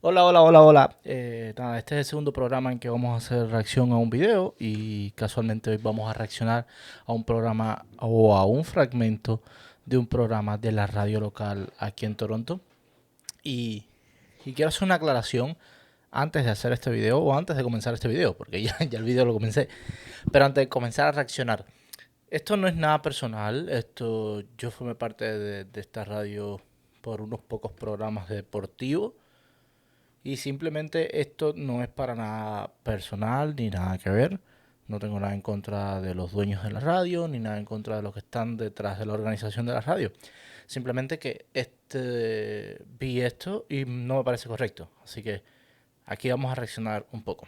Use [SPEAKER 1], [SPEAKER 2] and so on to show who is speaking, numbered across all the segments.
[SPEAKER 1] Hola, hola, hola, hola. Nada, este es el segundo programa en que vamos a hacer reacción a un video y casualmente hoy vamos a reaccionar a un programa o a un fragmento de un programa de la radio local aquí en Toronto. Y, y quiero hacer una aclaración antes de hacer este video o antes de comenzar este video, porque ya el video lo comencé, pero antes de comenzar a reaccionar. Esto no es nada personal, yo formé parte de esta radio por unos pocos programas deportivos y simplemente esto no es para nada personal ni nada que ver. No tengo nada en contra de los dueños de la radio, ni nada en contra de los que están detrás de la organización de la radio. Simplemente que vi esto y no me parece correcto. Así que aquí vamos a reaccionar un poco.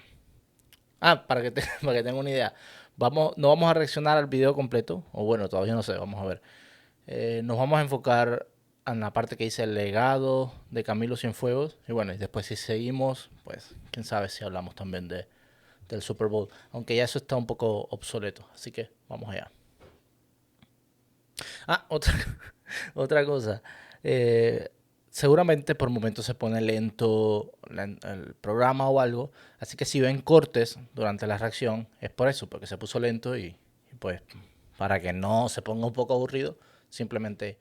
[SPEAKER 1] Para que tenga una idea. No vamos a reaccionar al video completo. O bueno, todavía no sé, vamos a ver. Nos vamos a enfocar en la parte que dice el legado de Camilo Cienfuegos. Y bueno, y después si seguimos, pues quién sabe si hablamos también del Super Bowl. Aunque ya eso está un poco obsoleto. Así que vamos allá. Otra, otra cosa. Eh, Seguramente por momentos se pone lento el programa o algo. Así que si ven cortes durante la reacción, es por eso, porque se puso lento y pues para que no se ponga un poco aburrido, simplemente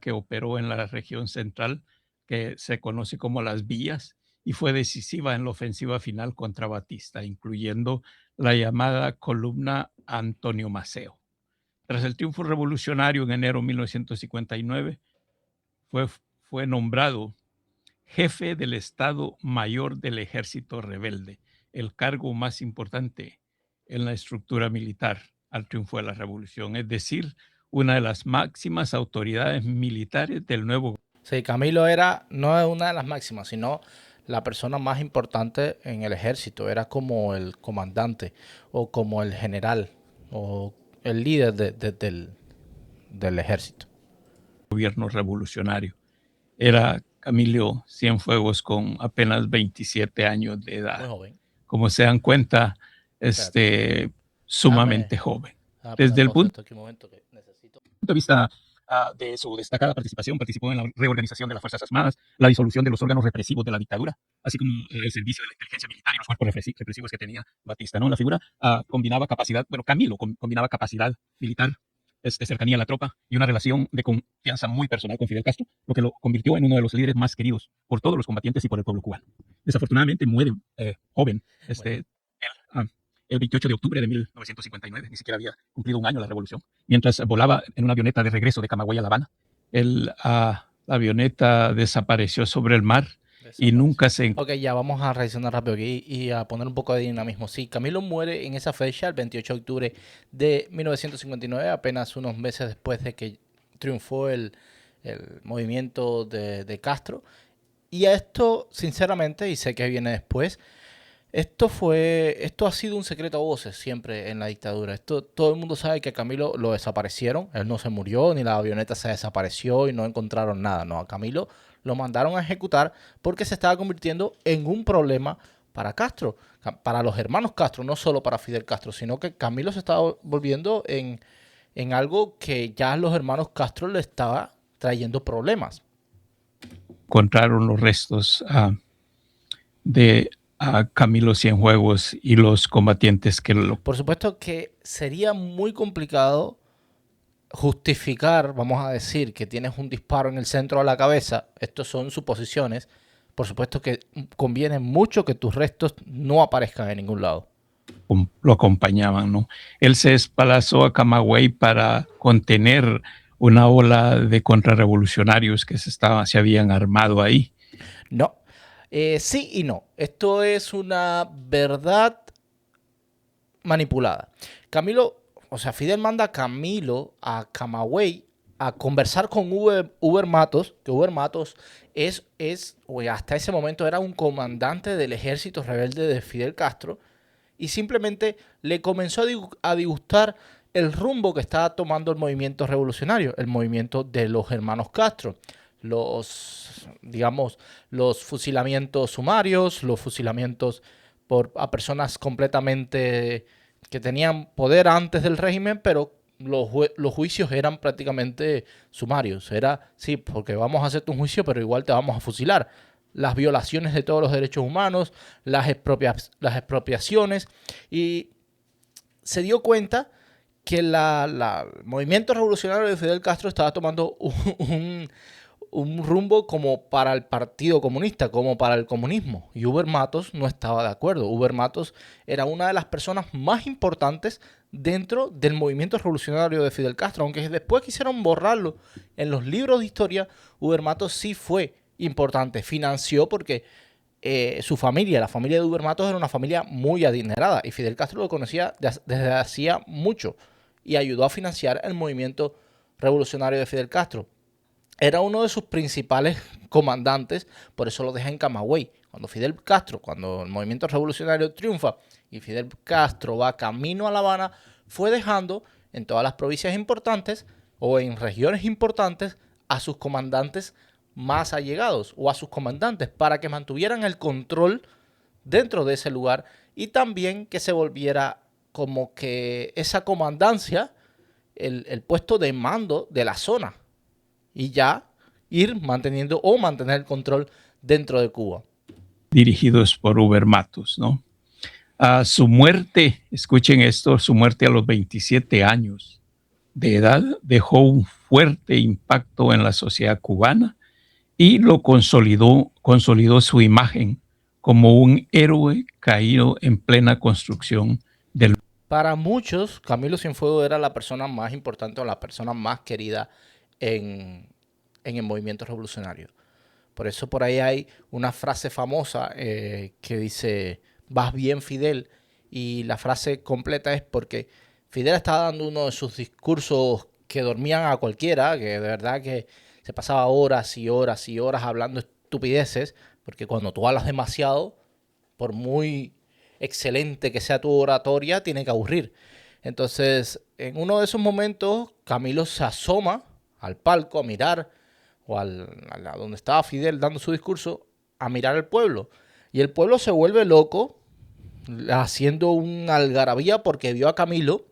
[SPEAKER 2] Que operó en la región central, que se conoce como las Villas, y fue decisiva en la ofensiva final contra Batista, incluyendo la llamada columna Antonio Maceo. Tras el triunfo revolucionario en enero de 1959, fue, fue nombrado jefe del Estado Mayor del Ejército Rebelde, el cargo más importante en la estructura militar al triunfo de la revolución, es decir, una de las máximas autoridades militares del nuevo.
[SPEAKER 1] sí, Camilo era no es una de las máximas, sino la persona más importante en el ejército. Era como el comandante o como el general o el líder del ejército.
[SPEAKER 2] Gobierno revolucionario. Era Camilo Cienfuegos con apenas 27 años de
[SPEAKER 1] Muy
[SPEAKER 2] edad.
[SPEAKER 1] joven.
[SPEAKER 2] Como se dan cuenta,
[SPEAKER 1] Espérate, déjame,
[SPEAKER 2] sumamente joven.
[SPEAKER 1] déjame poner
[SPEAKER 2] Desde el
[SPEAKER 1] pausa
[SPEAKER 2] punto
[SPEAKER 1] esto aquí un momento que necesito.
[SPEAKER 2] de vista de su destacada participación, participó en la reorganización de las Fuerzas Armadas, la disolución de los órganos represivos de la dictadura, así como el servicio de la inteligencia militar y los cuerpos represivos que tenía Batista, ¿no? La figura combinaba capacidad, bueno, Camilo combinaba capacidad militar, cercanía a la tropa y una relación de confianza muy personal con Fidel Castro, lo que lo convirtió en uno de los líderes más queridos por todos los combatientes y por el pueblo cubano. Desafortunadamente muere joven,
[SPEAKER 1] Bueno,
[SPEAKER 2] él, el 28 de octubre de 1959, ni siquiera había cumplido un año la revolución, mientras volaba en una avioneta de regreso de Camagüey a La Habana. La avioneta desapareció sobre el mar y
[SPEAKER 1] desapareció.
[SPEAKER 2] nunca se encontró.
[SPEAKER 1] Ok, ya vamos a reaccionar rápido aquí y a poner un poco de dinamismo. Sí, Camilo muere en esa fecha, el 28 de octubre de 1959, apenas unos meses después de que triunfó el movimiento de Castro. Y a esto, sinceramente, y sé que viene después, esto ha sido un secreto a voces siempre en la dictadura. Todo el mundo sabe que a Camilo lo desaparecieron. Él no se murió, ni la avioneta se desapareció y no encontraron nada. No, a Camilo lo mandaron a ejecutar porque se estaba convirtiendo en un problema para Castro, para los hermanos Castro, no solo para Fidel Castro, sino que Camilo se estaba volviendo en algo que ya a los hermanos Castro le estaba trayendo problemas.
[SPEAKER 2] Los restos de Camilo Cienfuegos y los combatientes que lo.
[SPEAKER 1] Por supuesto que sería muy complicado justificar, vamos a decir, que tienes un disparo en el centro de la cabeza. Estos son suposiciones. Por supuesto que conviene mucho que tus restos no aparezcan en ningún lado.
[SPEAKER 2] Lo acompañaban, ¿no? Él se desplazó a Camagüey para contener una ola de contrarrevolucionarios que se habían armado ahí.
[SPEAKER 1] No. Sí y no. Esto es una verdad manipulada. Fidel manda a Camilo a Camagüey a conversar con Uber Matos, que Uber Matos hasta ese momento era un comandante del ejército rebelde de Fidel Castro, y simplemente le comenzó a disgustar el rumbo que estaba tomando el movimiento revolucionario, el movimiento de los hermanos Castro. Los fusilamientos sumarios, los fusilamientos a personas completamente que tenían poder antes del régimen, pero los juicios eran prácticamente sumarios. Era, sí, porque vamos a hacerte un juicio, pero igual te vamos a fusilar. Las violaciones de todos los derechos humanos, las expropiaciones. Y se dio cuenta que el movimiento revolucionario de Fidel Castro estaba tomando un rumbo como para el Partido Comunista, como para el comunismo. Y Huber Matos no estaba de acuerdo. Huber Matos era una de las personas más importantes dentro del movimiento revolucionario de Fidel Castro. Aunque después quisieron borrarlo en los libros de historia, Huber Matos sí fue importante. Financió porque su familia, la familia de Huber Matos, era una familia muy adinerada. Y Fidel Castro lo conocía desde hacía mucho. Y ayudó a financiar el movimiento revolucionario de Fidel Castro. Era uno de sus principales comandantes, por eso lo deja en Camagüey. Cuando el movimiento revolucionario triunfa y Fidel Castro va camino a La Habana, fue dejando en todas las provincias importantes o en regiones importantes a sus comandantes más allegados o a sus comandantes para que mantuvieran el control dentro de ese lugar y también que se volviera como que esa comandancia, el puesto de mando de la zona. Y ya ir manteniendo o mantener el control dentro de Cuba.
[SPEAKER 2] Dirigidos por Huber Matos, ¿no? A su muerte, escuchen esto, su muerte a los 27 años de edad dejó un fuerte impacto en la sociedad cubana y lo consolidó su imagen como un héroe caído en plena construcción del...
[SPEAKER 1] Para muchos, Camilo Cienfuegos era la persona más importante o la persona más querida en el movimiento revolucionario. Por eso por ahí hay una frase famosa que dice, vas bien, Fidel, y la frase completa es porque Fidel estaba dando uno de sus discursos que dormían a cualquiera, que de verdad que se pasaba horas y horas y horas hablando estupideces, porque cuando tú hablas demasiado, por muy excelente que sea tu oratoria, tiene que aburrir. Entonces, en uno de esos momentos, Camilo se asoma al palco a mirar, o a donde estaba Fidel dando su discurso, a mirar al pueblo. Y el pueblo se vuelve loco, haciendo un algarabía porque vio a Camilo.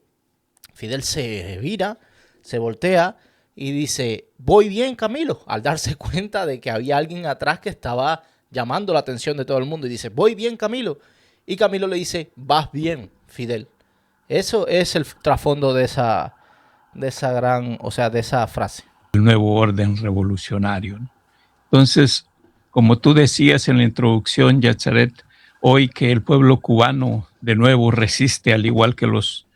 [SPEAKER 1] Fidel se vira, se voltea y dice, voy bien, Camilo, al darse cuenta de que había alguien atrás que estaba llamando la atención de todo el mundo. Y dice, voy bien, Camilo. Y Camilo le dice, vas bien, Fidel. Eso es el trasfondo de esa de esa frase.
[SPEAKER 2] El nuevo orden revolucionario, ¿no? Entonces, como tú decías en la introducción, Yazaret, hoy que el pueblo cubano de nuevo resiste, al igual que los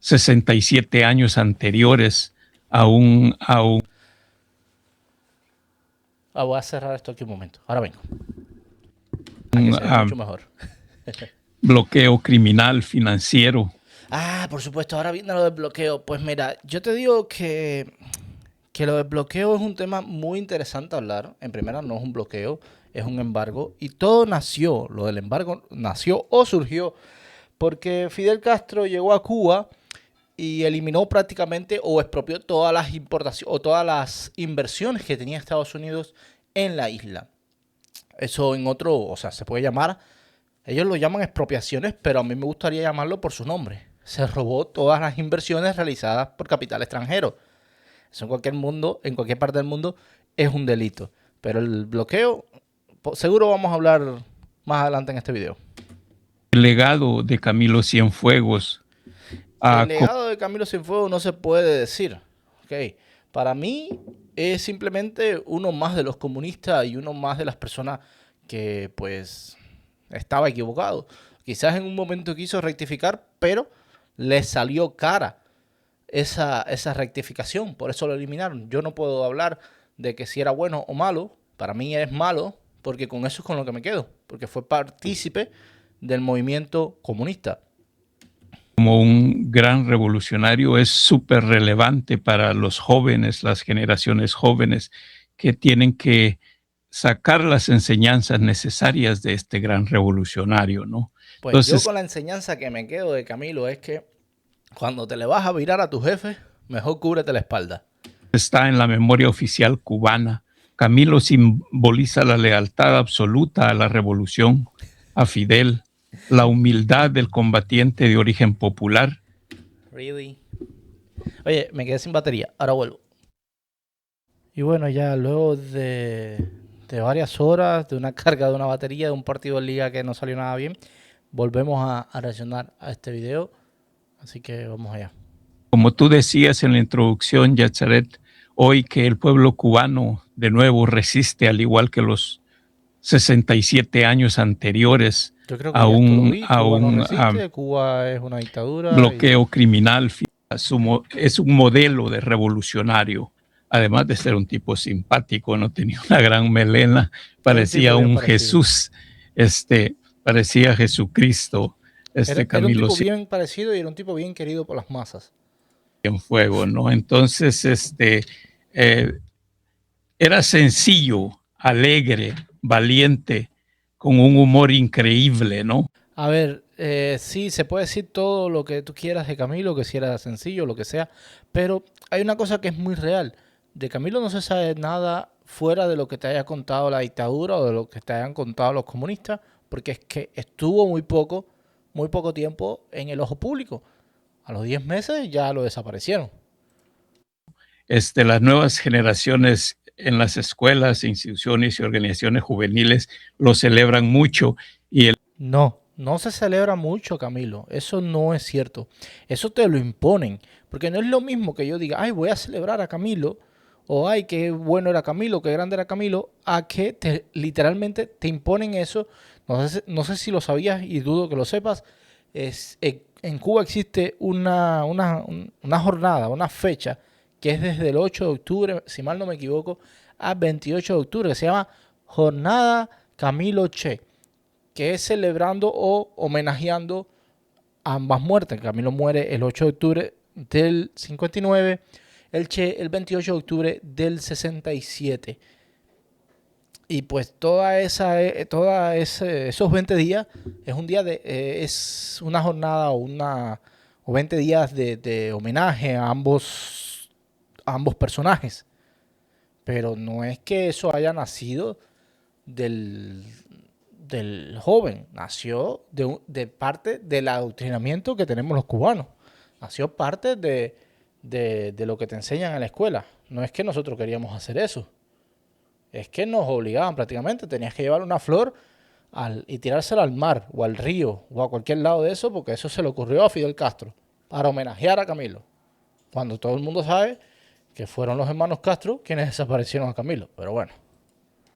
[SPEAKER 2] 67 años anteriores,
[SPEAKER 1] voy a cerrar esto aquí un momento. Ahora vengo. Mucho mejor.
[SPEAKER 2] Bloqueo criminal, financiero.
[SPEAKER 1] Por supuesto, ahora viene lo del bloqueo. Pues mira, yo te digo que lo del bloqueo es un tema muy interesante a hablar. En primera, no es un bloqueo, es un embargo. Y todo lo del embargo nació o surgió porque Fidel Castro llegó a Cuba y eliminó prácticamente o expropió todas las importaciones o todas las inversiones que tenía Estados Unidos en la isla. Eso se puede llamar, ellos lo llaman expropiaciones, pero a mí me gustaría llamarlo por su nombre. Se robó todas las inversiones realizadas por capital extranjero. Eso en cualquier parte del mundo es un delito. Pero el bloqueo, seguro vamos a hablar más adelante en este video.
[SPEAKER 2] El legado de Camilo Cienfuegos.
[SPEAKER 1] El legado de Camilo Cienfuegos no se puede decir. Okay. Para mí es simplemente uno más de los comunistas y uno más de las personas que pues estaba equivocado. Quizás en un momento quiso rectificar, pero le salió cara esa rectificación. Por eso lo eliminaron. Yo no puedo hablar de que si era bueno o malo. Para mí es malo porque con eso es con lo que me quedo. Porque fue partícipe del movimiento comunista.
[SPEAKER 2] Como un gran revolucionario, es súper relevante para los jóvenes, las generaciones jóvenes que tienen que sacar las enseñanzas necesarias de este gran revolucionario, ¿no?
[SPEAKER 1] Pues entonces, yo con la enseñanza que me quedo de Camilo es que cuando te le vas a virar a tu jefe, mejor cúbrete la espalda.
[SPEAKER 2] Está en la memoria oficial cubana. Camilo simboliza la lealtad absoluta a la revolución, a Fidel, la humildad del combatiente de origen popular.
[SPEAKER 1] Really? Oye, me quedé sin batería, ahora vuelvo. Y bueno, ya luego de varias horas, de una carga de una batería, de un partido de liga que no salió nada bien, volvemos a reaccionar a este video. Así que vamos allá.
[SPEAKER 2] Como tú decías en la introducción, Yatzaret, hoy que el pueblo cubano de nuevo resiste, al igual que los 67 años anteriores,
[SPEAKER 1] Yo creo que
[SPEAKER 2] a
[SPEAKER 1] ya esto lo
[SPEAKER 2] un,
[SPEAKER 1] vi.
[SPEAKER 2] a
[SPEAKER 1] Cuba no
[SPEAKER 2] un
[SPEAKER 1] resiste, Cuba es una dictadura.
[SPEAKER 2] bloqueo criminal. Es un modelo de revolucionario. Además de ser un tipo simpático, no tenía una gran melena,
[SPEAKER 1] Era un tipo
[SPEAKER 2] parecía
[SPEAKER 1] bien
[SPEAKER 2] un
[SPEAKER 1] parecido.
[SPEAKER 2] Jesús, parecía Jesucristo,
[SPEAKER 1] Era un
[SPEAKER 2] Camilo
[SPEAKER 1] tipo bien parecido y era un tipo bien querido por las masas.
[SPEAKER 2] en fuego, ¿no? Entonces, eh, era sencillo, alegre, valiente, con un humor increíble, ¿no?
[SPEAKER 1] A ver, sí, se puede decir todo lo que tú quieras de Camilo, que si era sencillo, lo que sea, pero hay una cosa que es muy real. De Camilo no se sabe nada fuera de lo que te haya contado la dictadura o de lo que te hayan contado los comunistas, porque es que estuvo muy poco tiempo en el ojo público. A los 10 meses ya lo desaparecieron.
[SPEAKER 2] Las nuevas generaciones en las escuelas, instituciones y organizaciones juveniles lo celebran mucho y
[SPEAKER 1] No, no se celebra mucho, Camilo. Eso no es cierto. Eso te lo imponen. Porque no es lo mismo que yo diga, ay, voy a celebrar a Camilo, o ay, qué bueno era Camilo, qué grande era Camilo, a que literalmente te imponen eso. No sé si lo sabías y dudo que lo sepas. En Cuba existe una jornada, una fecha, que es desde el 8 de octubre, si mal no me equivoco, a 28 de octubre, que se llama Jornada Camilo Che, que es celebrando o homenajeando a ambas muertes. Camilo muere el 8 de octubre del 59, el Che el 28 de octubre del 67. Y pues esos 20 días es un día es una jornada o 20 días de homenaje a ambos personajes. Pero no es que eso haya nacido del, del joven, nació de parte del adoctrinamiento que tenemos los cubanos, nació parte de lo que te enseñan en la escuela. No es que nosotros queríamos hacer eso, es que nos obligaban prácticamente, tenías que llevar una flor y tirársela al mar o al río o a cualquier lado de eso, porque eso se le ocurrió a Fidel Castro para homenajear a Camilo, cuando todo el mundo sabe que fueron los hermanos Castro quienes desaparecieron a Camilo. Pero bueno,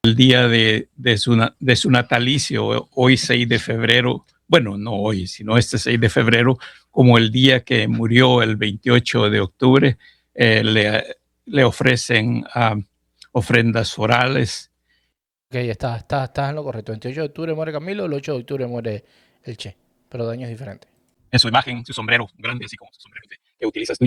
[SPEAKER 2] el día de su natalicio, hoy 6 de febrero, bueno, no hoy, sino este 6 de febrero, como el día que murió el 28 de octubre, le ofrecen ofrendas florales.
[SPEAKER 1] ok, estás en lo correcto. El 28 de octubre muere Camilo, el 8 de octubre muere el Che, pero de años diferentes.
[SPEAKER 2] En su imagen, su sombrero grande, así como su sombrero que utilizas tú,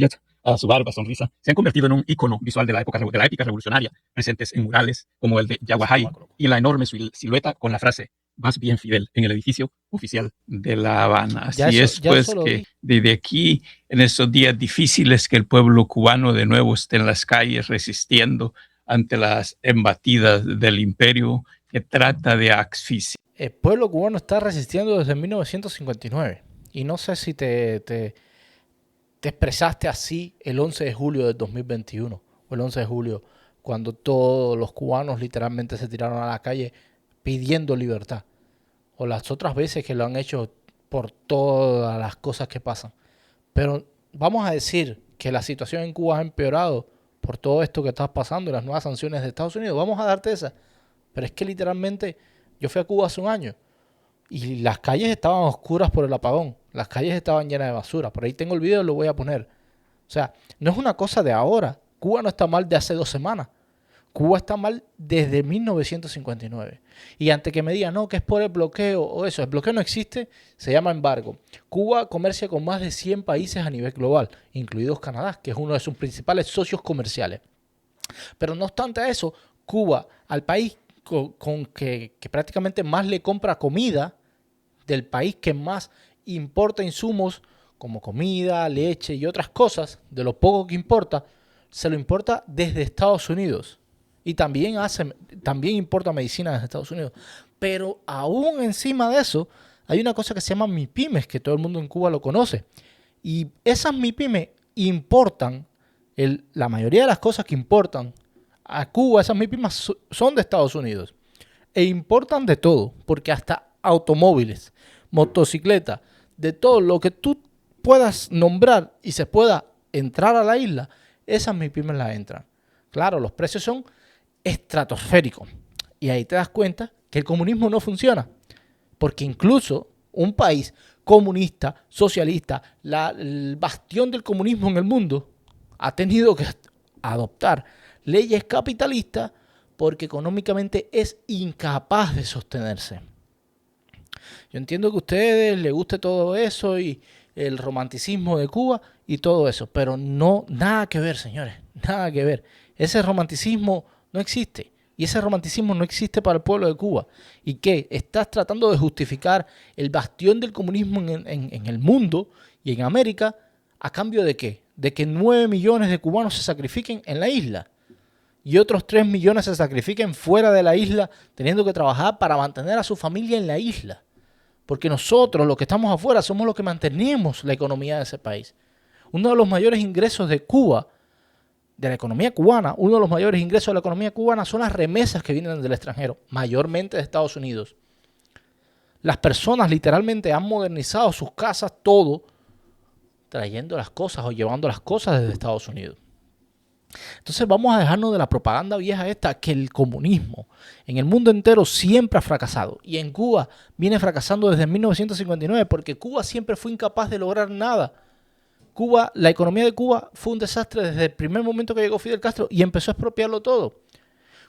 [SPEAKER 2] su barba, sonrisa, se han convertido en un icono visual de la épica revolucionaria, presentes en murales como el de Yaguajay y la enorme silueta con la frase "Más bien Fidel" en el edificio oficial de La Habana. Así es, pues, que desde aquí, en estos días difíciles, que el pueblo cubano de nuevo esté en las calles resistiendo ante las embatidas del imperio que trata de asfixiar.
[SPEAKER 1] El pueblo cubano está resistiendo desde 1959. Y no sé si te expresaste así el 11 de julio del 2021 o el 11 de julio, cuando todos los cubanos literalmente se tiraron a la calle pidiendo libertad. O las otras veces que lo han hecho por todas las cosas que pasan. Pero vamos a decir que la situación en Cuba ha empeorado por todo esto que está pasando y las nuevas sanciones de Estados Unidos. Vamos a darte esa. Pero es que literalmente yo fui a Cuba hace un año y las calles estaban oscuras por el apagón. Las calles estaban llenas de basura. Por ahí tengo el video y lo voy a poner. O sea, no es una cosa de ahora. Cuba no está mal de hace 2 semanas. Cuba está mal desde 1959. Y antes que me digan, no, que es por el bloqueo o eso, el bloqueo no existe, se llama embargo. Cuba comercia con más de 100 países a nivel global, incluidos Canadá, que es uno de sus principales socios comerciales. Pero no obstante eso, Cuba, al país que prácticamente más le compra comida, del país que más importa insumos como comida, leche y otras cosas, de lo poco que importa, se lo importa desde Estados Unidos. Y también importa medicina desde Estados Unidos. Pero aún encima de eso, hay una cosa que se llama MIPYMES, que todo el mundo en Cuba lo conoce. Y esas MIPYMES importan, la mayoría de las cosas que importan a Cuba, esas mismas son de Estados Unidos. E importan de todo, porque hasta automóviles, motocicletas, de todo lo que tú puedas nombrar y se pueda entrar a la isla, esas MIPYMES las entran. Claro, los precios son estratosféricos. Y ahí te das cuenta que el comunismo no funciona. Porque incluso un país comunista, socialista, el bastión del comunismo en el mundo, ha tenido que adoptar leyes capitalistas porque económicamente es incapaz de sostenerse. Yo entiendo que a ustedes les guste todo eso y el romanticismo de Cuba y todo eso, pero no, nada que ver, señores, nada que ver. Ese romanticismo no existe. Y ese romanticismo no existe para el pueblo de Cuba. ¿Y qué? Estás tratando de justificar el bastión del comunismo en el mundo y en América a cambio de ¿qué? De que 9 millones de cubanos se sacrifiquen en la isla y otros 3 millones se sacrifiquen fuera de la isla teniendo que trabajar para mantener a su familia en la isla. Porque nosotros, los que estamos afuera, somos los que mantenemos la economía de ese país. Uno de los mayores ingresos de Cuba, de la economía cubana, uno de los mayores ingresos de la economía cubana son las remesas que vienen del extranjero, mayormente de Estados Unidos. Las personas literalmente han modernizado sus casas, todo, trayendo las cosas o llevando las cosas desde Estados Unidos. Entonces vamos a dejarnos de la propaganda vieja esta, que el comunismo en el mundo entero siempre ha fracasado. Y en Cuba viene fracasando desde 1959 porque Cuba siempre fue incapaz de lograr nada. Cuba, la economía de Cuba fue un desastre desde el primer momento que llegó Fidel Castro y empezó a expropiarlo todo.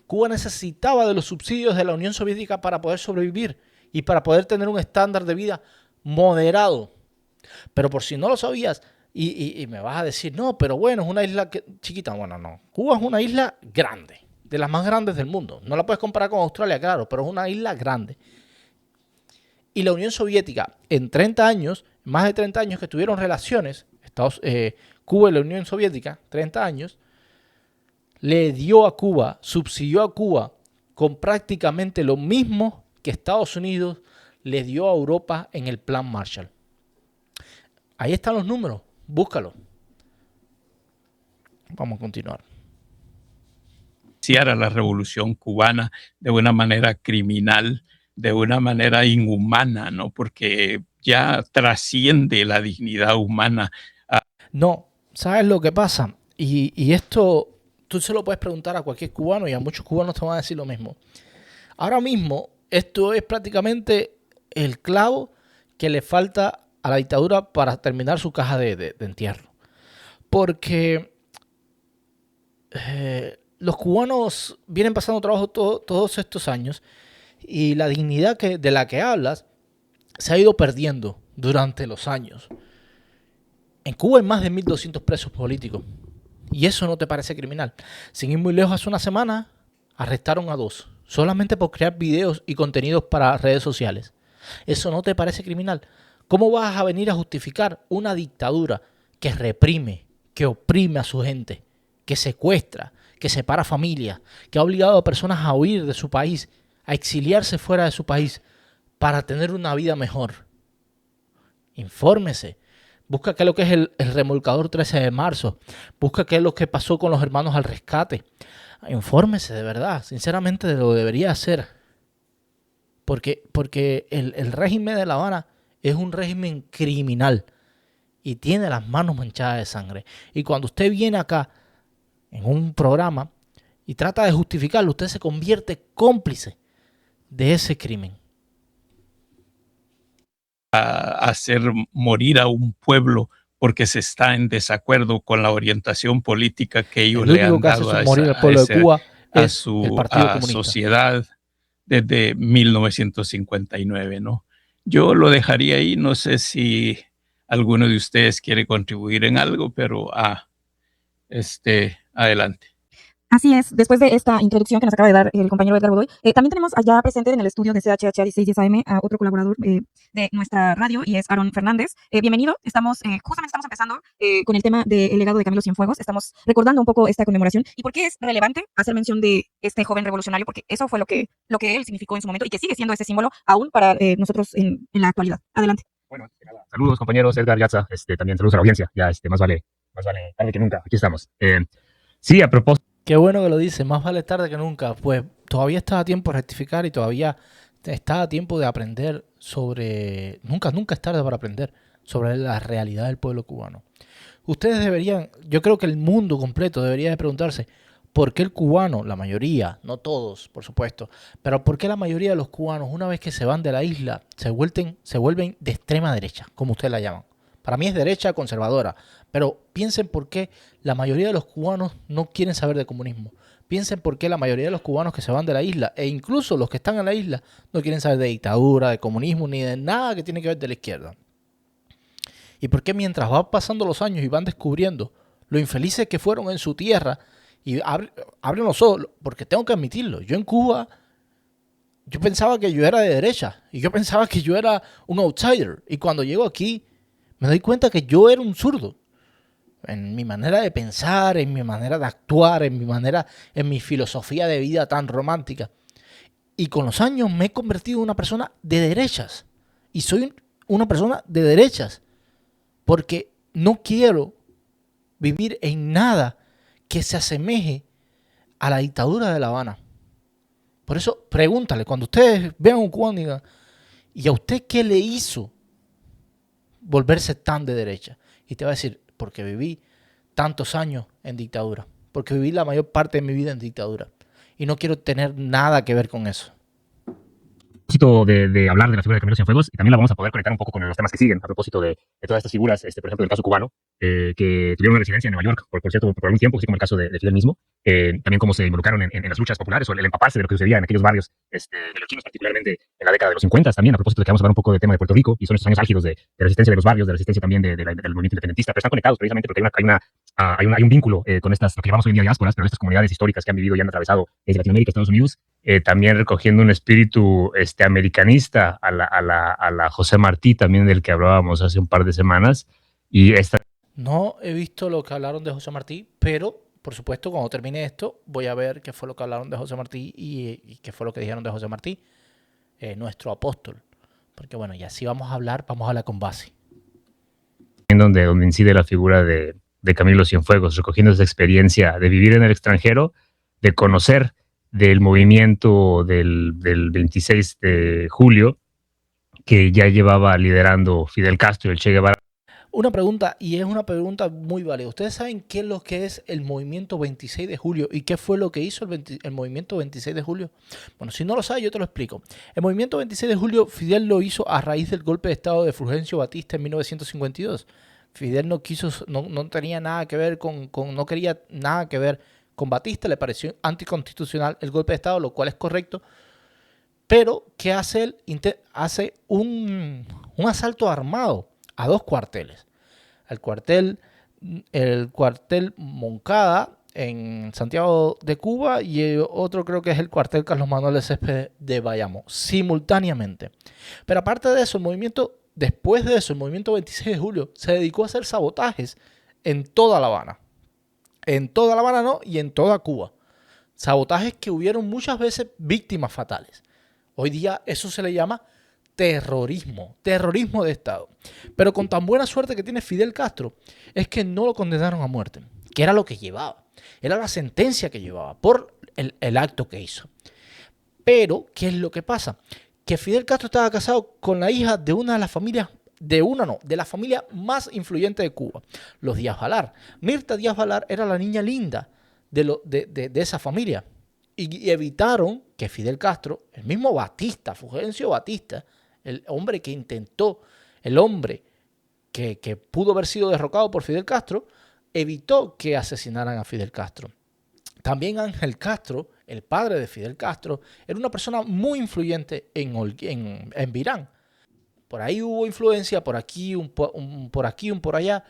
[SPEAKER 1] Cuba necesitaba de los subsidios de la Unión Soviética para poder sobrevivir y para poder tener un estándar de vida moderado. Pero por si no lo sabías y me vas a decir, no, pero bueno, es una isla chiquita. Bueno, no. Cuba es una isla grande, de las más grandes del mundo. No la puedes comparar con Australia, claro, pero es una isla grande. Y la Unión Soviética, en 30 años, más de 30 años que tuvieron relaciones, Cuba y la Unión Soviética, 30 años, le dio a Cuba, subsidió a Cuba con prácticamente lo mismo que Estados Unidos le dio a Europa en el Plan Marshall. Ahí están los números, búscalo. Vamos a continuar.
[SPEAKER 2] A la revolución cubana de una manera criminal, de una manera inhumana, ¿no? Porque ya trasciende la dignidad humana.
[SPEAKER 1] No, ¿sabes lo que pasa? Y esto tú se lo puedes preguntar a cualquier cubano y a muchos cubanos te van a decir lo mismo. Ahora mismo esto es prácticamente el clavo que le falta a la dictadura para terminar su caja de entierro. Porque los cubanos vienen pasando trabajo todos estos años y la dignidad de la que hablas se ha ido perdiendo durante los años. En Cuba hay más de 1.200 presos políticos. ¿Y eso no te parece criminal? Sin ir muy lejos, hace una semana arrestaron a 2, solamente por crear videos y contenidos para redes sociales. ¿Eso no te parece criminal? ¿Cómo vas a venir a justificar una dictadura que reprime, que oprime a su gente, que secuestra, que separa familias, que ha obligado a personas a huir de su país, a exiliarse fuera de su país para tener una vida mejor? Infórmese. Busca qué es lo que es el remolcador 13 de marzo. Busca qué es lo que pasó con los hermanos al rescate. Infórmese de verdad. Sinceramente lo debería hacer. Porque el régimen de La Habana es un régimen criminal. Y tiene las manos manchadas de sangre. Y cuando usted viene acá en un programa y trata de justificarlo, usted se convierte cómplice de ese crimen.
[SPEAKER 2] Hacer morir a un pueblo porque se está en desacuerdo con la orientación política que ellos le han dado a su sociedad desde 1959, ¿no? Yo lo dejaría ahí, no sé si alguno de ustedes quiere contribuir en algo, pero adelante.
[SPEAKER 3] Así es, después de esta introducción que nos acaba de dar el compañero Edgar Godoy, también tenemos allá presente en el estudio de CHH 1610 AM a otro colaborador de nuestra radio y es Aaron Fernández. Bienvenido, justamente estamos empezando con el tema del legado de Camilo Cienfuegos, estamos recordando un poco esta conmemoración y por qué es relevante hacer mención de este joven revolucionario, porque eso fue lo que él significó en su momento y que sigue siendo ese símbolo aún para nosotros en la actualidad. Adelante.
[SPEAKER 4] Bueno, saludos compañeros, Edgar, Yatza, también saludos a la audiencia, ya más vale más vale tarde que nunca. Aquí estamos. Sí, a propósito.
[SPEAKER 1] Qué bueno que lo dice, más vale tarde que nunca. Pues todavía está a tiempo de rectificar y todavía está a tiempo de aprender sobre... Nunca es tarde para aprender sobre la realidad del pueblo cubano. Ustedes deberían, yo creo que el mundo completo debería de preguntarse por qué el cubano, la mayoría, no todos, por supuesto, pero por qué la mayoría de los cubanos, una vez que se van de la isla, se vuelven de extrema derecha, como ustedes la llaman. Para mí es derecha conservadora, pero piensen por qué la mayoría de los cubanos no quieren saber de comunismo. Piensen por qué la mayoría de los cubanos que se van de la isla, e incluso los que están en la isla, no quieren saber de dictadura, de comunismo, ni de nada que tiene que ver de la izquierda. Y por qué mientras van pasando los años y van descubriendo lo infelices que fueron en su tierra, y abren los ojos, porque tengo que admitirlo, yo en Cuba, yo pensaba que yo era de derecha, y yo pensaba que yo era un outsider, y cuando llego aquí, me doy cuenta que yo era un zurdo, en mi manera de pensar, en mi manera de actuar, en mi filosofía de vida tan romántica. Y con los años me he convertido en una persona de derechas, y soy una persona de derechas, porque no quiero vivir en nada que se asemeje a la dictadura de La Habana. Por eso, pregúntale, cuando ustedes vean un cubano, digan, ¿y a usted qué le hizo volverse tan de derecha? Y te va a decir, porque viví tantos años en dictadura, porque viví la mayor parte de mi vida en dictadura, y no quiero tener nada que ver con eso.
[SPEAKER 4] De hablar de la figura de Camilo Cienfuegos, y también la vamos a poder conectar un poco con los temas que siguen, a propósito de todas estas figuras, por ejemplo, del caso cubano, que tuvieron una residencia en Nueva York, por cierto, por algún tiempo, así como el caso de Fidel mismo, también cómo se involucraron en las luchas populares, o el empaparse de lo que sucedía en aquellos barrios de los chinos, particularmente en la década de los 50, también, a propósito de que vamos a hablar un poco del tema de Puerto Rico, y son estos años álgidos de resistencia de los barrios, de resistencia también del movimiento independentista, pero están conectados precisamente porque hay un vínculo con lo que llamamos hoy en día diásporas, pero estas comunidades históricas que han vivido y han atravesado desde Latinoamérica, Estados Unidos, también recogiendo un espíritu americanista a la José Martí, también del que hablábamos hace un par de semanas. Y
[SPEAKER 1] no he visto lo que hablaron de José Martí, pero por supuesto cuando termine esto voy a ver qué fue lo que hablaron de José Martí y qué fue lo que dijeron de José Martí, nuestro apóstol. Porque bueno, ya si vamos a hablar con base.
[SPEAKER 4] En donde incide la figura de Camilo Cienfuegos, recogiendo esa experiencia de vivir en el extranjero, de conocer del movimiento del 26 de julio que ya llevaba liderando Fidel Castro y el Che Guevara.
[SPEAKER 1] Una pregunta, y es una pregunta muy válida. ¿Ustedes saben qué es lo que es el movimiento 26 de julio y qué fue lo que hizo el movimiento 26 de julio? Bueno, si no lo sabes, yo te lo explico. El movimiento 26 de julio, Fidel lo hizo a raíz del golpe de estado de Fulgencio Batista en 1952. Fidel no tenía nada que ver no quería nada que ver con Batista, le pareció anticonstitucional el golpe de estado, lo cual es correcto. Pero, ¿qué hace él? Hace un asalto armado a dos cuarteles. El cuartel Moncada en Santiago de Cuba y el otro creo que es el cuartel Carlos Manuel de Céspedes de Bayamo, simultáneamente. Pero aparte de eso, después de eso, el movimiento 26 de julio se dedicó a hacer sabotajes en toda La Habana. En toda La Habana no, y en toda Cuba. Sabotajes que hubieron muchas veces víctimas fatales. Hoy día eso se le llama terrorismo de Estado. Pero con tan buena suerte que tiene Fidel Castro, es que no lo condenaron a muerte, que era lo que llevaba. Era la sentencia que llevaba por el acto que hizo. Pero, ¿qué es lo que pasa? Que Fidel Castro estaba casado con la hija de una de las familias, de la familia más influyente de Cuba, los Díaz Balar. Mirta Díaz Balar era la niña linda de esa familia. Y evitaron que Fidel Castro, el mismo Batista, Fulgencio Batista, el hombre que pudo haber sido derrocado por Fidel Castro, evitó que asesinaran a Fidel Castro. También Ángel Castro, el padre de Fidel Castro, era una persona muy influyente en Virán. Por ahí hubo influencia, por aquí, un por allá,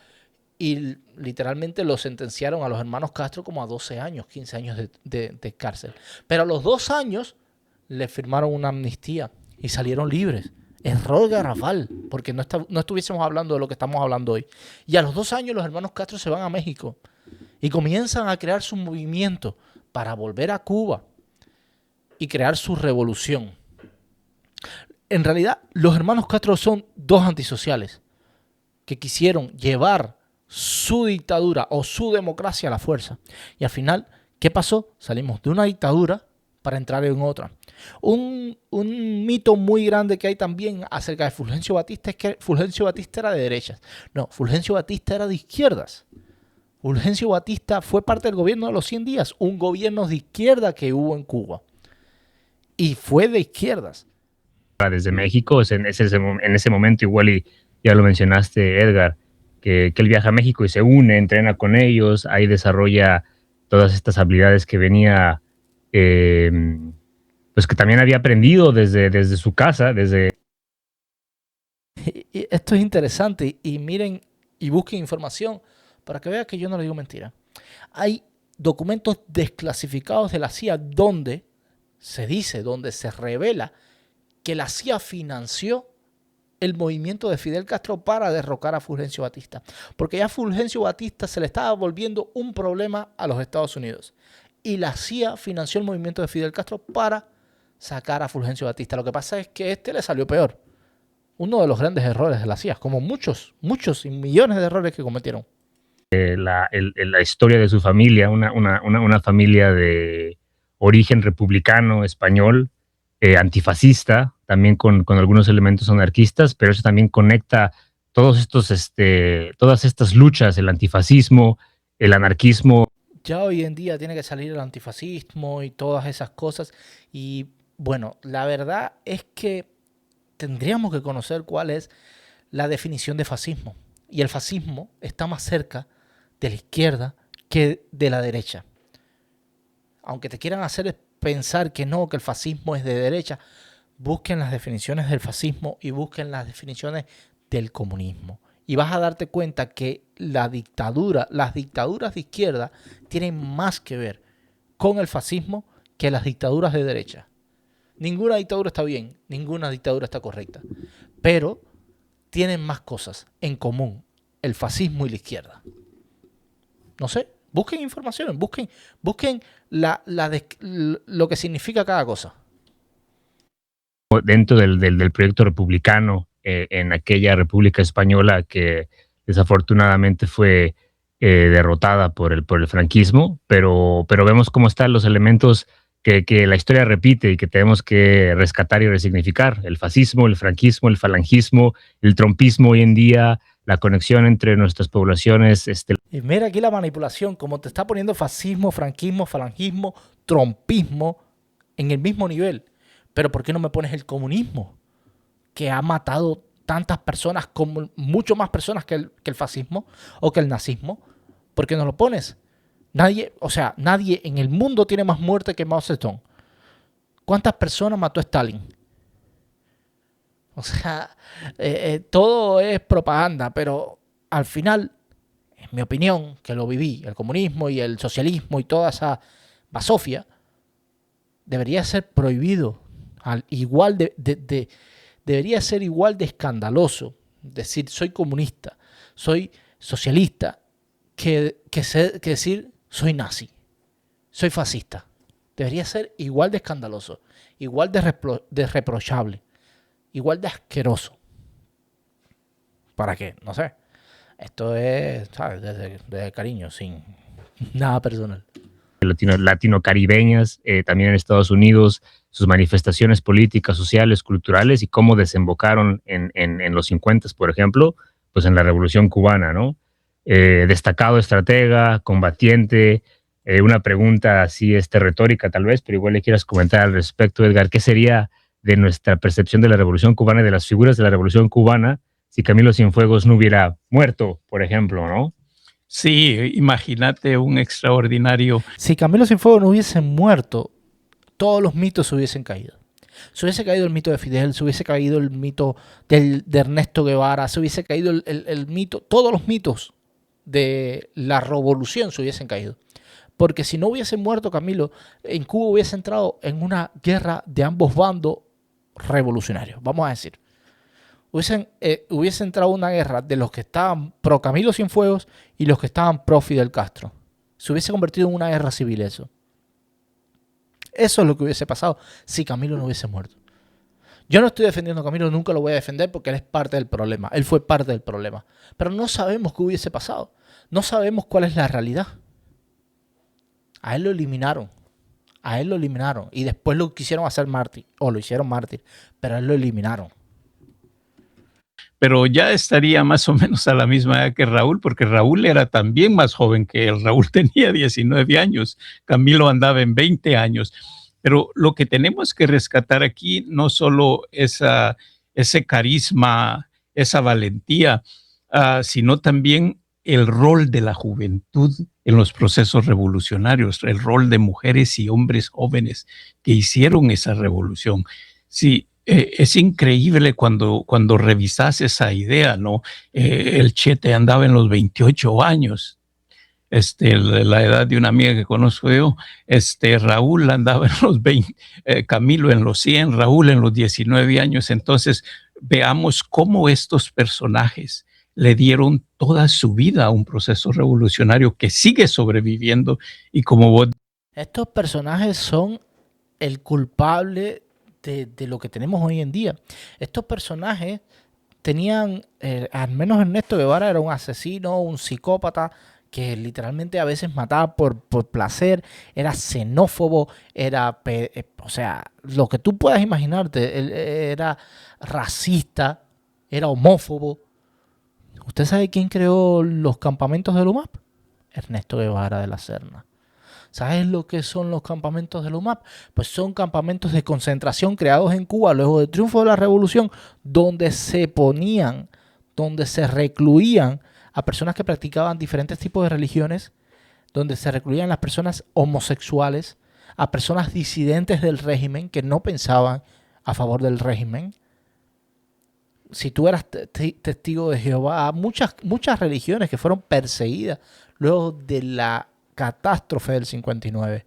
[SPEAKER 1] y literalmente lo sentenciaron a los hermanos Castro como a 12 años, 15 años de cárcel. Pero a los 2 años le firmaron una amnistía y salieron libres. Error garrafal, porque no estuviésemos hablando de lo que estamos hablando hoy. Y a los 2 años los hermanos Castro se van a México y comienzan a crear su movimiento para volver a Cuba y crear su revolución. En realidad, los hermanos Castro son dos antisociales que quisieron llevar su dictadura o su democracia a la fuerza. Y al final, ¿qué pasó? Salimos de una dictadura para entrar en otra. Un mito muy grande que hay también acerca de Fulgencio Batista es que Fulgencio Batista era de derechas. No, Fulgencio Batista era de izquierdas. Fulgencio Batista fue parte del gobierno de los 100 días, un gobierno de izquierda que hubo en Cuba. Y fue de izquierdas.
[SPEAKER 4] Desde México, en ese momento igual, y ya lo mencionaste, Edgar, que él viaja a México y se une, entrena con ellos, ahí desarrolla todas estas habilidades que venía, pues que también había aprendido desde su casa,
[SPEAKER 1] Y esto es interesante y miren y busquen información para que vean que yo no le digo mentira. Hay documentos desclasificados de la CIA donde se revela que la CIA financió el movimiento de Fidel Castro para derrocar a Fulgencio Batista. Porque ya Fulgencio Batista se le estaba volviendo un problema a los Estados Unidos. Y la CIA financió el movimiento de Fidel Castro para sacar a Fulgencio Batista. Lo que pasa es que le salió peor. Uno de los grandes errores de la CIA, como muchos y millones de errores que cometieron.
[SPEAKER 4] la historia de su familia, una familia de origen republicano español, antifascista, también con algunos elementos anarquistas, pero eso también conecta todas estas luchas, el antifascismo, el anarquismo.
[SPEAKER 1] Ya hoy en día tiene que salir el antifascismo y todas esas cosas. Y bueno, la verdad es que tendríamos que conocer cuál es la definición de fascismo. Y el fascismo está más cerca de la izquierda que de la derecha. Aunque te quieran hacer pensar que no, que el fascismo es de derecha, busquen las definiciones del fascismo y busquen las definiciones del comunismo. Y vas a darte cuenta que las dictaduras de izquierda tienen más que ver con el fascismo que las dictaduras de derecha. Ninguna dictadura está bien, ninguna dictadura está correcta, pero tienen más cosas en común el fascismo y la izquierda. No sé, busquen información, busquen lo que significa cada cosa.
[SPEAKER 4] Dentro del proyecto republicano, en aquella República Española que desafortunadamente fue derrotada por el franquismo, pero vemos cómo están los elementos que la historia repite y que tenemos que rescatar y resignificar: el fascismo, el franquismo, el falangismo, el trompismo hoy en día, la conexión entre nuestras poblaciones.
[SPEAKER 1] Y mira aquí la manipulación, como te está poniendo fascismo, franquismo, falangismo, trompismo en el mismo nivel. Pero ¿por qué no me pones el comunismo, que ha matado tantas personas, como mucho más personas que el fascismo o que el nazismo? ¿Por qué no lo pones? Nadie en el mundo tiene más muerte que Mao Zedong. ¿Cuántas personas mató Stalin? O sea, todo es propaganda, pero al final, en mi opinión, que lo viví, el comunismo y el socialismo y toda esa basofia, debería ser prohibido. Debería ser igual de escandaloso decir soy comunista, soy socialista, que decir soy nazi, soy fascista. Debería ser igual de escandaloso, igual de reprochable, igual de asqueroso. ¿Para qué? No sé. Esto es, ¿sabes? Desde cariño, sin nada personal.
[SPEAKER 4] Latino-caribeñas, también en Estados Unidos, sus manifestaciones políticas, sociales, culturales, y cómo desembocaron en los 50, por ejemplo, pues en la Revolución Cubana, ¿no? Destacado estratega, combatiente. Una pregunta así retórica tal vez, pero igual le quieras comentar al respecto, Edgar: ¿qué sería de nuestra percepción de la Revolución Cubana y de las figuras de la Revolución Cubana si Camilo Cienfuegos no hubiera muerto, por ejemplo, ¿no?
[SPEAKER 2] Sí, imagínate un extraordinario.
[SPEAKER 1] Si Camilo Cienfuegos no hubiese muerto, todos los mitos se hubiesen caído. Se hubiese caído el mito de Fidel, se hubiese caído el mito de Ernesto Guevara, se hubiese caído el mito, todos los mitos de la revolución se hubiesen caído. Porque si no hubiese muerto Camilo, en Cuba hubiese entrado en una guerra de ambos bandos revolucionarios, vamos a decir. Hubiese entrado una guerra de los que estaban pro Camilo Cienfuegos y los que estaban pro Fidel Castro. Se hubiese convertido en una guerra civil eso. Eso es lo que hubiese pasado si Camilo no hubiese muerto. Yo no estoy defendiendo a Camilo, nunca lo voy a defender porque él es parte del problema. Él fue parte del problema. Pero no sabemos qué hubiese pasado. No sabemos cuál es la realidad. A él lo eliminaron. A él lo eliminaron. Y después lo quisieron hacer mártir. O lo hicieron mártir. Pero a él lo eliminaron.
[SPEAKER 2] Pero ya estaría más o menos a la misma edad que Raúl, porque Raúl era también más joven que él. Raúl tenía 19 años, Camilo andaba en 20 años. Pero lo que tenemos que rescatar aquí no solo ese carisma, esa valentía, sino también el rol de la juventud en los procesos revolucionarios, el rol de mujeres y hombres jóvenes que hicieron esa revolución. Sí, es increíble cuando revisas esa idea, ¿no? El Chete andaba en los 28 años, la edad de una amiga que conozco yo. Raúl andaba en los 20, Camilo en los 100, Raúl en los 19 años. Entonces, veamos cómo estos personajes le dieron toda su vida a un proceso revolucionario que sigue sobreviviendo y como vos...
[SPEAKER 1] Estos personajes son el culpable de lo que tenemos hoy en día. Estos personajes tenían, al menos Ernesto Guevara era un asesino, un psicópata que literalmente a veces mataba por placer, era xenófobo, o sea, lo que tú puedas imaginarte, él era racista, era homófobo. ¿Usted sabe quién creó los campamentos del UMAP? Ernesto Guevara de la Serna. ¿Sabes lo que son los campamentos del UMAP? Pues son campamentos de concentración creados en Cuba luego del triunfo de la revolución, donde se ponían, donde se recluían a personas que practicaban diferentes tipos de religiones, donde se recluían las personas homosexuales, a personas disidentes del régimen que no pensaban a favor del régimen. Si tú eras testigo de Jehová, muchas religiones que fueron perseguidas luego de la catástrofe del 59.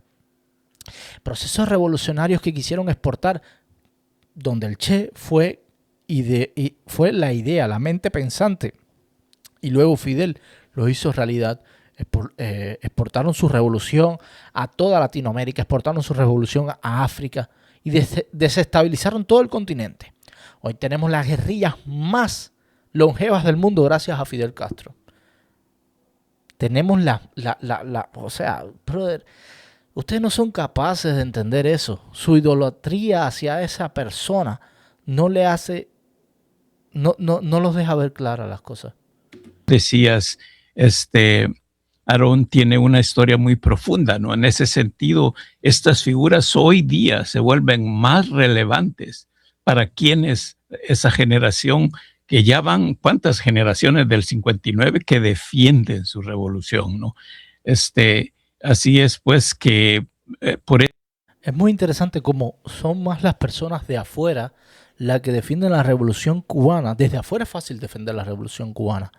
[SPEAKER 1] Procesos revolucionarios que quisieron exportar, donde el Che fue la idea, la mente pensante, y luego Fidel lo hizo realidad. Exportaron su revolución a toda Latinoamérica, exportaron su revolución a África y desestabilizaron todo el continente. Hoy tenemos las guerrillas más longevas del mundo gracias a Fidel Castro. Tenemos o sea, brother, ustedes no son capaces de entender eso. Su idolatría hacia esa persona no le hace, no los deja ver claras las cosas.
[SPEAKER 2] Decías, Aarón tiene una historia muy profunda, ¿no? En ese sentido, estas figuras hoy día se vuelven más relevantes para quienes esa generación que ya van cuántas generaciones del 59 que defienden su revolución, ¿no? Así es pues que por eso...
[SPEAKER 1] Es muy interesante cómo son más las personas de afuera las que defienden la revolución cubana. Desde afuera es fácil defender la revolución cubana.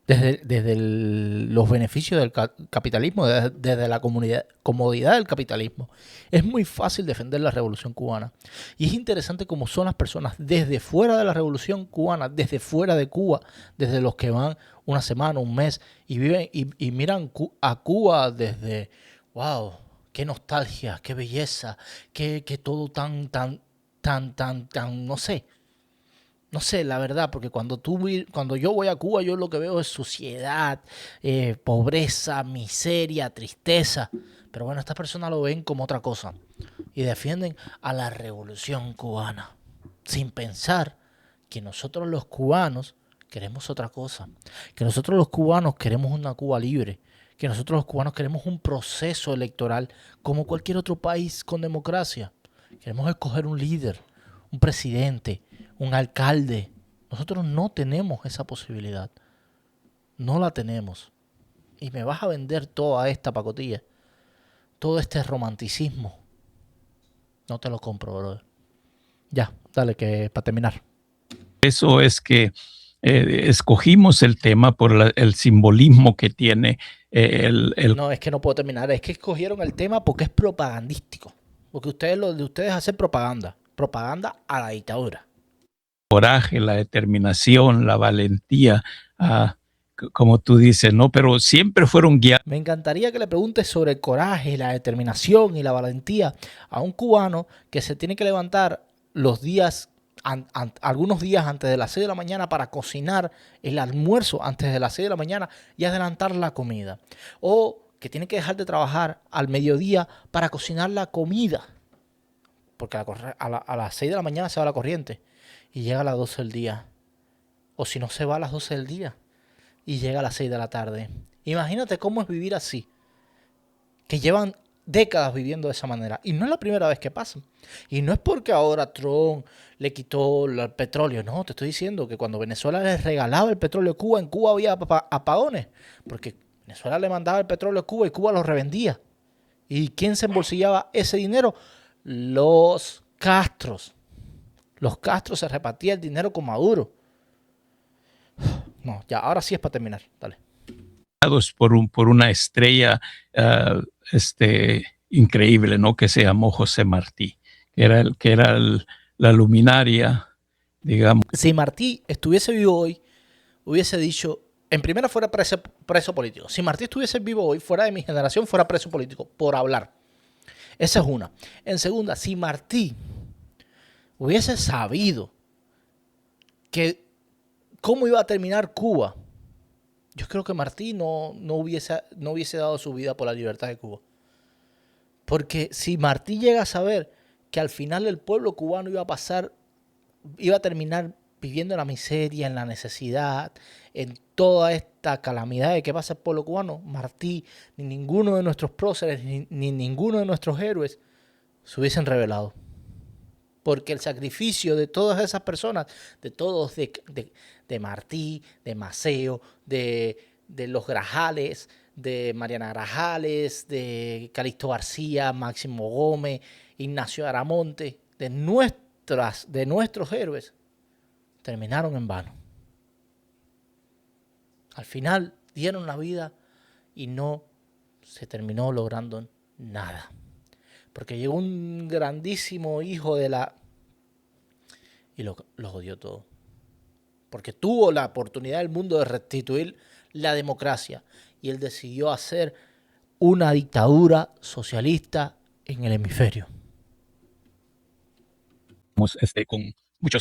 [SPEAKER 1] Desde los beneficios del capitalismo, desde la comodidad del capitalismo. Es muy fácil defender la revolución cubana. Y es interesante cómo son las personas desde fuera de la revolución cubana, desde fuera de Cuba, desde los que van una semana, un mes, y viven y miran a Cuba desde, wow, qué nostalgia, qué belleza, qué todo tan, no sé. No sé, la verdad, porque cuando yo voy a Cuba, yo lo que veo es suciedad, pobreza, miseria, tristeza. Pero bueno, estas personas lo ven como otra cosa y defienden a la revolución cubana, sin pensar que nosotros los cubanos queremos otra cosa, que nosotros los cubanos queremos una Cuba libre, que nosotros los cubanos queremos un proceso electoral como cualquier otro país con democracia. Queremos escoger un líder, un presidente, un alcalde. Nosotros no tenemos esa posibilidad. No la tenemos. Y me vas a vender toda esta pacotilla, todo este romanticismo. No te lo compro, brother. Ya, dale, que para terminar.
[SPEAKER 2] Eso es que escogimos el tema por el simbolismo que tiene.
[SPEAKER 1] No, es que no puedo terminar. Es que escogieron el tema porque es propagandístico. Porque lo de ustedes es hacer propaganda. Propaganda a la dictadura.
[SPEAKER 2] Coraje, la determinación, la valentía, como tú dices, ¿no? Pero siempre fueron guiados.
[SPEAKER 1] Me encantaría que le preguntes sobre el coraje, la determinación y la valentía a un cubano que se tiene que levantar los días algunos días antes de las 6 de la mañana para cocinar el almuerzo antes de las 6 de la mañana y adelantar la comida. O que tiene que dejar de trabajar al mediodía para cocinar la comida. Porque a las 6 de la mañana se va la corriente y llega a las 12 del día. O si no, se va a las 12 del día y llega a las 6 de la tarde. Imagínate cómo es vivir así. Que llevan décadas viviendo de esa manera. Y no es la primera vez que pasa. Y no es porque ahora Trump le quitó el petróleo. No, te estoy diciendo que cuando Venezuela les regalaba el petróleo a Cuba, en Cuba había apagones. Porque Venezuela le mandaba el petróleo a Cuba y Cuba lo revendía. ¿Y quién se embolsillaba ese dinero? Los Castros. Los Castros se repartía el dinero con Maduro. No, ya, ahora sí es para terminar. Dale.
[SPEAKER 2] Por una estrella increíble, ¿no? Que se llamó José Martí, que era la luminaria, digamos.
[SPEAKER 1] Si Martí estuviese vivo hoy, hubiese dicho, en primera fuera preso político. Si Martí estuviese vivo hoy, fuera de mi generación, fuera preso político, por hablar. Esa es una. En segunda, si Martí hubiese sabido cómo iba a terminar Cuba, yo creo que Martí no hubiese dado su vida por la libertad de Cuba. Porque si Martí llega a saber que al final el pueblo cubano iba a terminar viviendo en la miseria, en la necesidad, en toda esta calamidad de que pasa el pueblo cubano, Martí, ni ninguno de nuestros próceres, ni ninguno de nuestros héroes se hubiesen rebelado. Porque el sacrificio de todas esas personas, de todos, de Martí, de Maceo, de los Grajales, de Mariana Grajales, de Calixto García, Máximo Gómez, Ignacio Aramonte, de nuestros héroes, terminaron en vano. Al final dieron la vida y no se terminó logrando nada. Porque llegó un grandísimo hijo y lo jodió todo. Porque tuvo la oportunidad del mundo de restituir la democracia. Y él decidió hacer una dictadura socialista en el hemisferio.
[SPEAKER 2] Con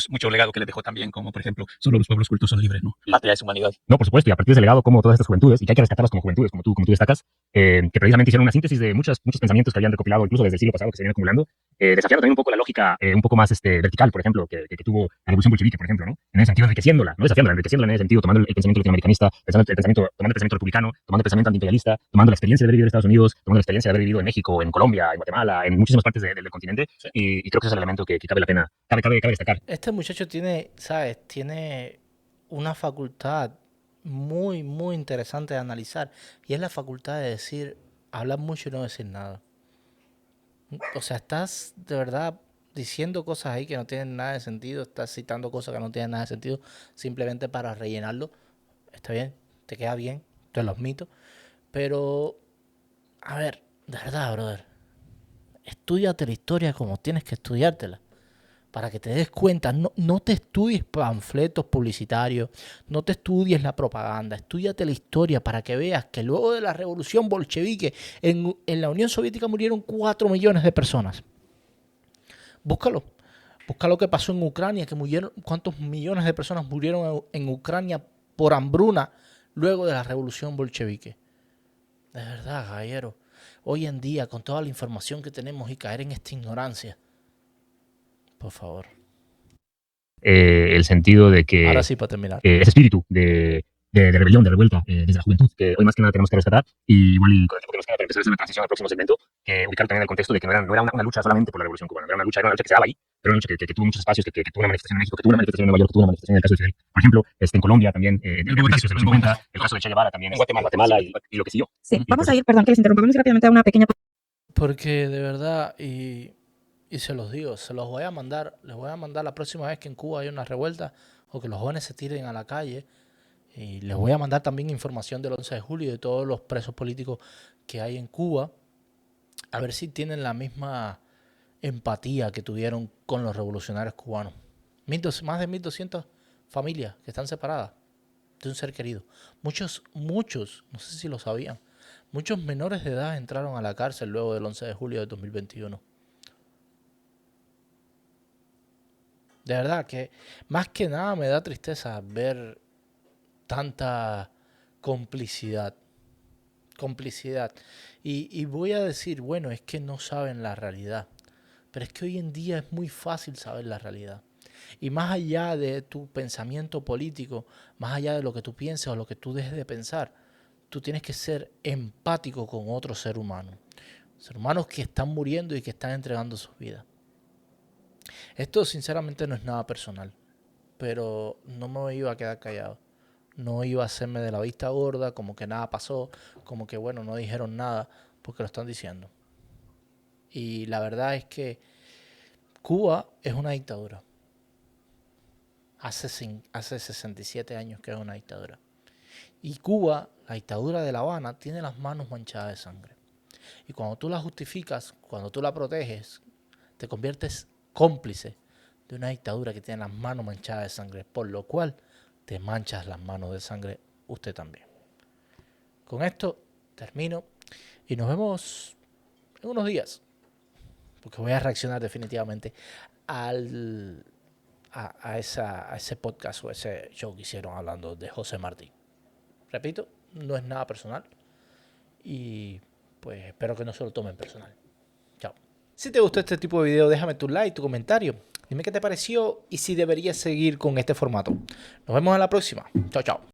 [SPEAKER 2] mucho legado que le dejó también, como por ejemplo, solo los pueblos cultos son libres, ¿no?
[SPEAKER 4] Patria es humanidad. No, por supuesto, y a partir de ese legado, como todas estas juventudes, y que hay que rescatarlas como juventudes, como tú destacas, que precisamente hicieron una síntesis de muchos pensamientos que habían recopilado incluso desde el siglo pasado, que se venían acumulando, desafiando también un poco la lógica un poco más vertical, por ejemplo, que tuvo la revolución bolchevique, por ejemplo, ¿no? En ese sentido, enriqueciéndola, no desafiándola, enriqueciéndola en ese sentido, tomando el pensamiento latinoamericanista, tomando el pensamiento republicano, tomando el pensamiento antiimperialista, tomando la experiencia de haber vivido en Estados Unidos, tomando la experiencia de haber vivido en México, en Colombia, en Guatemala, en muchísimas partes del continente, sí. Y creo que ese es el elemento que cabe la pena, cabe destacar.
[SPEAKER 1] Este muchacho tiene una facultad muy, muy interesante de analizar, y es la facultad de hablar mucho y no decir nada. O sea, estás de verdad diciendo cosas ahí que no tienen nada de sentido, estás citando cosas que no tienen nada de sentido simplemente para rellenarlo. Está bien, te queda bien, te lo admito, pero a ver, de verdad, brother, estúdiate la historia como tienes que estudiártela, para que te des cuenta. No te estudies panfletos publicitarios, no te estudies la propaganda, estúdiate la historia para que veas que luego de la revolución bolchevique en la Unión Soviética murieron 4 millones de personas. Búscalo. Busca lo que pasó en Ucrania, que murieron, cuántos millones de personas murieron en Ucrania por hambruna luego de la revolución bolchevique. De verdad, caballero, hoy en día, con toda la información que tenemos y caer en esta ignorancia, por favor.
[SPEAKER 4] El sentido de que
[SPEAKER 1] ahora sí, para terminar,
[SPEAKER 4] ese espíritu de rebelión, de revuelta desde la juventud, que hoy más que nada tenemos que rescatar, y igual y con el tiempo que nos queda para empezar a hacer la transición al próximo segmento, que ubicarlo también en el contexto de que no era una lucha solamente por la revolución cubana, era una lucha que se daba ahí, pero una lucha que tuvo muchos espacios, que tuvo una manifestación en México, que tuvo una manifestación en Nueva York, que tuvo una manifestación en el caso de Fidel. Por ejemplo, en Colombia también, en los 50, el caso de Che Guevara también, en Guatemala y lo que siguió.
[SPEAKER 3] Sí, vamos a ir, perdón que les interrumpa, vamos a ir rápidamente a una pequeña...
[SPEAKER 1] Porque de verdad, y se los digo, les voy a mandar la próxima vez que en Cuba haya una revuelta o que los jóvenes se tiren a la calle, y les voy a mandar también información del 11 de julio y de todos los presos políticos que hay en Cuba, a ver si tienen la misma empatía que tuvieron con los revolucionarios cubanos. Más de 1.200 familias que están separadas de un ser querido. Muchos, no sé si lo sabían, muchos menores de edad entraron a la cárcel luego del 11 de julio de 2021. De verdad que más que nada me da tristeza ver tanta complicidad. Complicidad. Y voy a decir, bueno, es que no saben la realidad. Pero es que hoy en día es muy fácil saber la realidad. Y más allá de tu pensamiento político, más allá de lo que tú pienses o lo que tú dejes de pensar, tú tienes que ser empático con otro ser humano. Seres humanos que están muriendo y que están entregando sus vidas. Esto sinceramente no es nada personal, pero no me iba a quedar callado. No iba a hacerme de la vista gorda, como que nada pasó, como que bueno, no dijeron nada, porque lo están diciendo. Y la verdad es que Cuba es una dictadura. Hace 67 años que es una dictadura. Y Cuba, la dictadura de La Habana, tiene las manos manchadas de sangre. Y cuando tú la justificas, cuando tú la proteges, te conviertes cómplice de una dictadura que tiene las manos manchadas de sangre, por lo cual te manchas las manos de sangre usted también. Con esto termino y nos vemos en unos días, porque voy a reaccionar definitivamente a ese podcast o ese show que hicieron hablando de José Martí. Repito, no es nada personal y pues espero que no se lo tomen personal. Chao. Si te gustó este tipo de video, déjame tu like, tu comentario. Dime qué te pareció y si deberías seguir con este formato. Nos vemos en la próxima. Chao, chao.